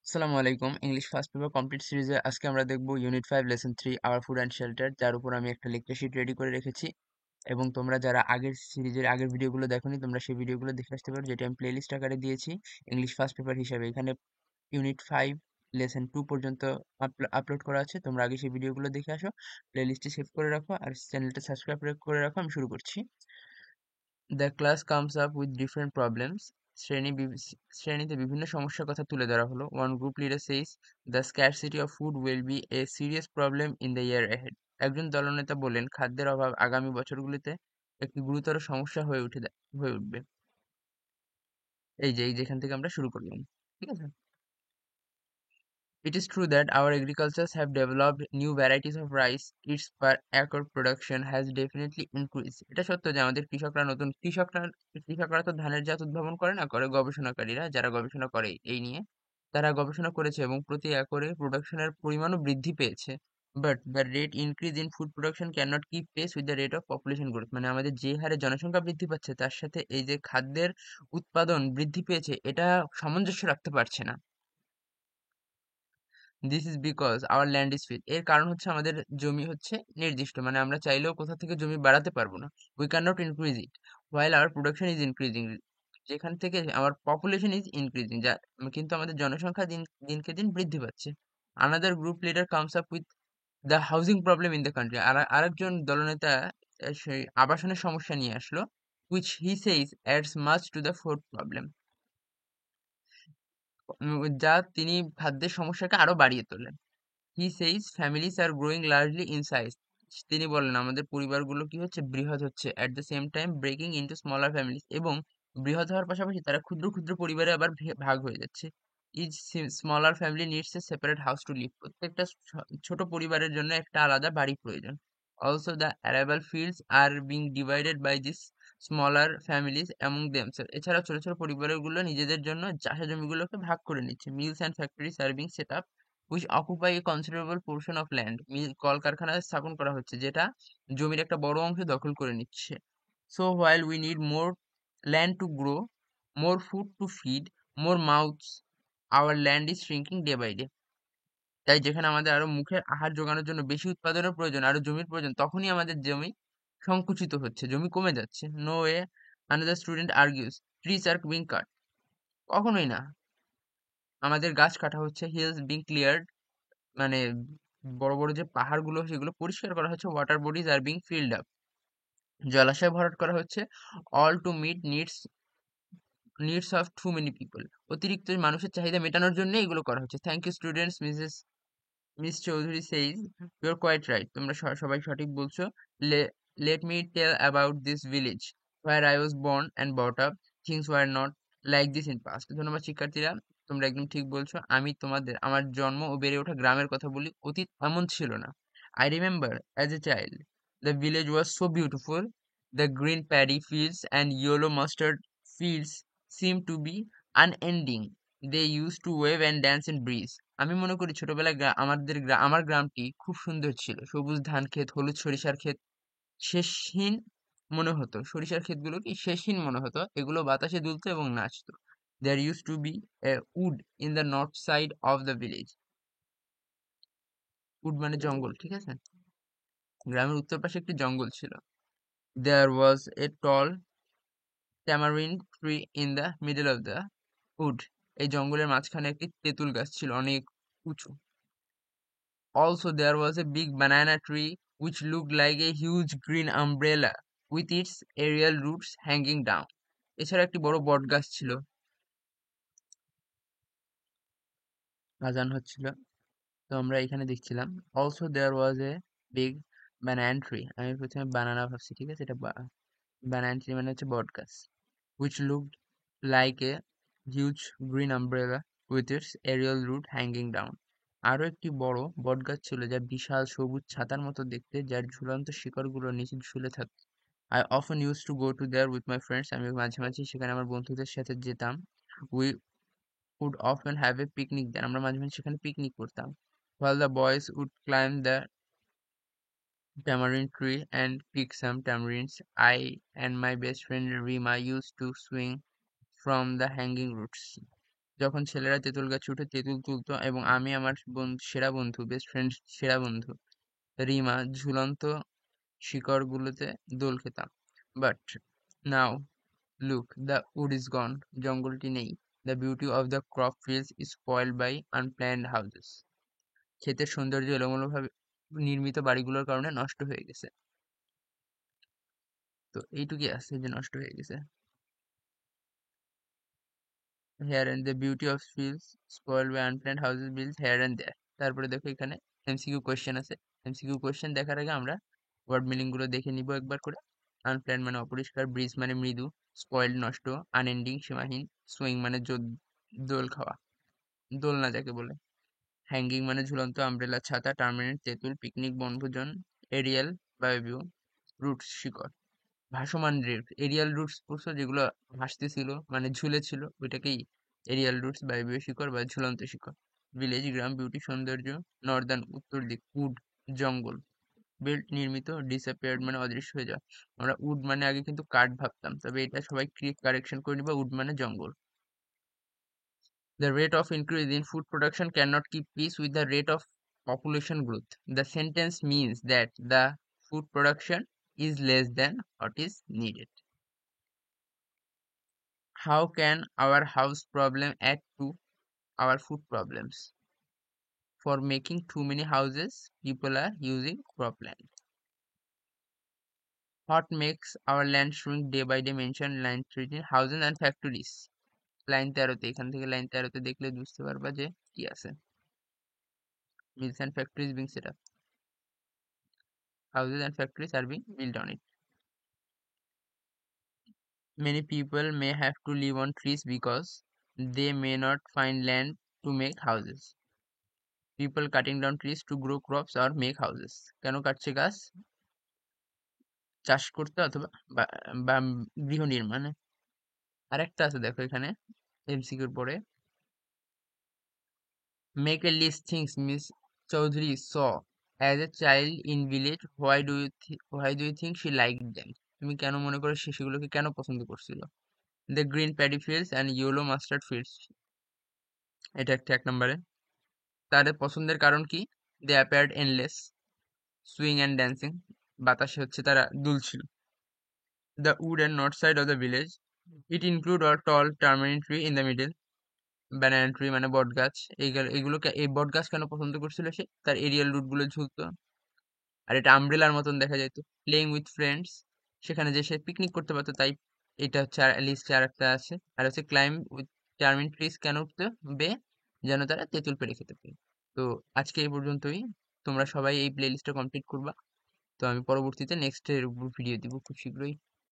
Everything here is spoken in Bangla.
আসসালামু আলাইকুম। ইংলিশ ফার্স্ট পেপার কমপ্লিট সিরিজে আজকে আমরা দেখব unit 5 lesson 3 our food and shelter, যার উপর আমি একটা লেকচার শিট রেডি করে রেখেছি। এবং তোমরা যারা আগের সিরিজের আগের ভিডিওগুলো দেখোনি, তোমরা সেই ভিডিওগুলো দেখে আসতে পারো, যেটা আমি প্লেলিস্ট আকারে দিয়েছি ইংলিশ ফার্স্ট পেপার হিসাবে। এখানে ইউনিট 5 লেসন 2 পর্যন্ত আপলোড করা আছে। তোমরা আগে সেই ভিডিওগুলো দেখে আসো, প্লেলিস্টে সেভ করে রাখো আর চ্যানেলটা সাবস্ক্রাইব করে রাখো। আমি শুরু করছি। The class comes up with different problems. শ্রেণীতে বিভিন্ন সমস্যার কথা তুলে ধরা হলো। One group leader says the scarcity of food will be a serious problem in the year ahead. একজন দলনেতা বলেন খাদ্যের অভাব আগামী বছরগুলিতে একটি গুরুতর সমস্যা হয়ে উঠবে। এই যেখান থেকে আমরা শুরু করলাম, ঠিক আছে। It is true that our agricultures have developed new varieties of rice. Its per acre production has definitely increased. এটা সত্য যে আমাদের কৃষকরা তো ধানের জাত উদ্ভাবন করে গবেষণাকারীরা, যারা গবেষণা করে এই নিয়ে, তারা গবেষণা করেছে এবং প্রতি একরে প্রোডাকশনের পরিমাণও বৃদ্ধি পেয়েছে। But the rate increase in food production can not keep pace with the rate of population growth. মানে আমাদের যে হারে জনসংখ্যা বৃদ্ধি পাচ্ছে তার সাথে এই যে খাদ্যের উৎপাদন বৃদ্ধি পেয়েছে, এটা সামঞ্জস্য রাখতে পারছে না। This is because our land is fixed. এর কারণ হচ্ছে আমাদের জমি হচ্ছে নির্দিষ্ট, মানে আমরা চাইলেও কোথা থেকে জমি বাড়াতে পারবো না। We can not increase it while our production is increasing. যেখান থেকে আমার পপুলেশন ইজ ইনক্রিজিং, যা কিন্তু আমাদের জনসংখ্যা দিনকে দিন বৃদ্ধি পাচ্ছে। Another group leader comes up with the housing problem in the country. আরেকজন দলনেতা সেই আবাসনের সমস্যা নিয়ে আসলো, which he says adds much to the food problem. যা তিনি খাদ্যের সমস্যাকে আরো বাড়িয়ে তোলে। He says families are growing largely in size. তিনি বলেন আমাদের পরিবারগুলো কি হচ্ছে, বৃহৎ হচ্ছে, at the same time breaking into smaller families, এবং বৃহৎ হওয়ার পাশাপাশি তারা ক্ষুদ্র ক্ষুদ্র পরিবারে আবার ভাগ হয়ে যাচ্ছে। Each smaller family needs a separate house to live. প্রত্যেকটা ছোট পরিবারের জন্য একটা আলাদা বাড়ি প্রয়োজন। Also the arable fields are being divided by these smaller families among themselves. এছাড়া ছোট ছোট পরিবারগুলো নিজেদের জন্য চাষা জমিগুলোকে ভাগ করে নিচ্ছে। Mills and factories are being set up which occupy a considerable portion of land. মিল কলকারখানা স্থাপন করা হচ্ছে, যেটা জমির একটা বড় অংশ দখল করে নিচ্ছে। So while we need more land to grow, more food to feed, more mouths, our land is shrinking day by day. তাই যেখানে আমাদের আরো মুখের আহার জোগানোর জন্য বেশি উৎপাদনের প্রয়োজন, আরো জমির প্রয়োজন, তখনই আমাদের জমি সংকুচিত হচ্ছে, জমি কমে যাচ্ছে। No way, another student argues. Trees are being cut. কখনোই না, আমাদের গাছ কাটা হচ্ছে। Hills being cleared, মানে বড় বড় যে পাহাড়গুলো সেগুলো পরিষ্কার করা হচ্ছে। Water bodies are being filled up, জলাশয় ভরাট করা হচ্ছে। All to meet needs of too many people, অতিরিক্ত মানুষের চাহিদা মেটানোর জন্য এগুলো করা হচ্ছে। Thank you students, miss Chowdhury says you are quite right. তোমরা সবাই সঠিক বলছো। Let me tell about this village where I was born and brought up. Things were not like this in past. ধন্যবাদ শিক্ষার্থীরা, তোমরা একদম ঠিক বলছো। আমি তোমাদের আমার জন্ম ও বেড়ে ওঠা গ্রামের কথা বলি, অতীত এমন ছিল না। I remember as a child the village was so beautiful. The green paddy fields and yellow mustard fields seem to be unending. They used to wave and dance in breeze. আমি মনে করি ছোটবেলায় আমার গ্রামটি খুব সুন্দর ছিল। সবুজ ধান ক্ষেত, হলুদ সরিষার ক্ষেত, শেষহীন মনে হতো। সরিষার ক্ষেতগুলো কি শেষহীন মনে হতো, এগুলো বাতাসে দুলতো এবং নাচতো। There used to be a wood in the north side of the village. Wood মানে জঙ্গল, ঠিক আছে। গ্রামের উত্তর পাশে একটি জঙ্গল ছিল। There was a tall tamarind tree in the middle of the wood. এই জঙ্গলের মাঝখানে একটি তেঁতুল গাছ ছিল, অনেক উঁচু। Also there was a big banana tree which looked like a huge green umbrella with its aerial roots hanging down. এছাড়া একটি বড় বটগাছ ছিল। আজান হচ্ছিল, তো আমরা এখানে দেখছিলাম। Also there was a big banana tree, আমি প্রথমে বানানা ভাবছি, ঠিক আছে, এটা banana tree মানে হচ্ছে বটগাছ, which looked like a huge green umbrella with its aerial root hanging down. আরো একটি বড় বটগাছ ছিল যা বিশাল সবুজ ছাতার মতো দেখতে, যার ঝুলন্ত শিকড়গুলো নিচে ঝুলে থাকত। I often used to go to there with my friends. আমি মাঝে মাঝে সেখানে আমার বন্ধুদের সাথে যেতাম। We would often have a picnic there. আমরা মাঝে মাঝে সেখানে পিকনিক করতাম। While the boys would climb the tamarind tree and pick some tamarinds, I and my best friend Rima used to swing from the hanging roots. যখন ছেলেরা তেঁতুল গাছে উঠে তেঁতুল তুলতো এবং আমি আমার সেরা বন্ধু বেস্ট ফ্রেন্ড সেরা বন্ধু রিমা ঝুলন্ত শিকড়গুলোতে দোল খেতাম। But now look, the wood is gone, জঙ্গলটি নেই। The beauty of the crop fields is spoiled by unplanned houses. ক্ষেতের সৌন্দর্য এলোমেলোভাবে নির্মিত বাড়িগুলোর কারণে নষ্ট হয়ে গেছে। তো এইটুকুই আছে যে নষ্ট হয়ে গেছে। Here and the beauty of fields spoiled by unplanned houses build here and there. তারপরে দেখো এখানে এমসিকিউ কোয়েশ্চেন আছে। এমসিকিউ কোয়েশ্চেন দেখার আগে আমরা ওয়ার্ড মিনিং গুলো দেখে নিব একবার করে। আনপ্ল্যান্ড মানে অপরিষ্কার, ব্রিজ মানে মৃদু, স্পয়েলড নষ্ট, আনএন্ডিং সীমাহীন, সুইং মানে দোল খাওয়া, দোলনা যাকে বলে, হ্যাঙ্গিং মানে ঝুলন্ত, আমব্রেলা ছাতা, টার্মিনেট তেঁতুল, পিকনিক বনভোজন, এরিয়াল বায়বীয়, রুটস শিকড়, ভাসমান রুট, এরিয়াল রুটস পড়ছো যেগুলো ভাসতেছিল মানে ঝুলেছিল ওইটাকেই এরিয়াল রুটস বায়বীয় শিকড় বা ঝুলন্ত শিকড়। ভিলেজ গ্রাম বিউটি সৌন্দর্য, নর্দার্ন উত্তর দিক, উড জঙ্গল, বিল্ট নির্মিত, ডিসঅ্যাপিয়ার্ড মানে অদৃশ্য হয়ে যাওয়া। আমরা উড মানে আগে কিন্তু কাঠ ভাবতাম, তবে এটা সবাই কারেকশন করে নিবা, উড মানে জঙ্গল। The rate of increase in food production cannot keep pace with the rate of population growth. The sentence means that the food production is less than what is needed. How can our house problem add to our food problems? For making too many houses, people are using cropland. What makes our land shrink day by day? Mention line 13 houses and factories. Line 13তে, এখান থেকে লাইন 13তে দেখলে বুঝতে পারবা যে কি আছে। Mills and factories being set up. Houses and factories are being built on it. Many people may have to live on trees because they may not find land to make houses. People cutting down trees to grow crops or make houses. কেন কাটছে গাছ? চাষ করতে অথবা বা বা গৃহ নির্মাণে। আরেকটা আছে দেখো এখানে এমসিকিউর পরে। Make a list things Miss Chaudhary saw as a child in village. Why do you think she liked them? তুমি কেন মনে করো সে সেগুলোকে কেন পছন্দ করছিল? The green paddy fields and yellow mustard fields. এটা একটা 1 নম্বরে। তাদের পছন্দের কারণ কি? They appeared endless, swing and dancing. বাতাসে হচ্ছে তারা দুলছিল। The wood and north side of the village. It include a tall tamarind tree in the middle. Banana tree মানে বট গাছ। এইগুলোকে এই বট গাছ কেন পছন্দ করছিল সে? তার এরিয়াল রুট গুলো ঝুলতো। আর এটা আমব্রেলার মতন দেখা যেত। প্লেইং উইথ ফ্রেন্ডস, সেখানে যে সে পিকনিক করতে পারতো, তাই এটা হচ্ছে লিস্টে আর একটা আছে। আর হচ্ছে ক্লাইম উইথ টার্মিন ট্রিজ কেন উঠতে বে, যেন তারা তেঁতুল পেড়ে খেতে পারে। তো আজকে এই পর্যন্তই। তোমরা সবাই এই প্লে লিস্টটা কমপ্লিট করবা। তো আমি পরবর্তীতে নেক্সট এর উপর ভিডিও দিব খুব শীঘ্রই।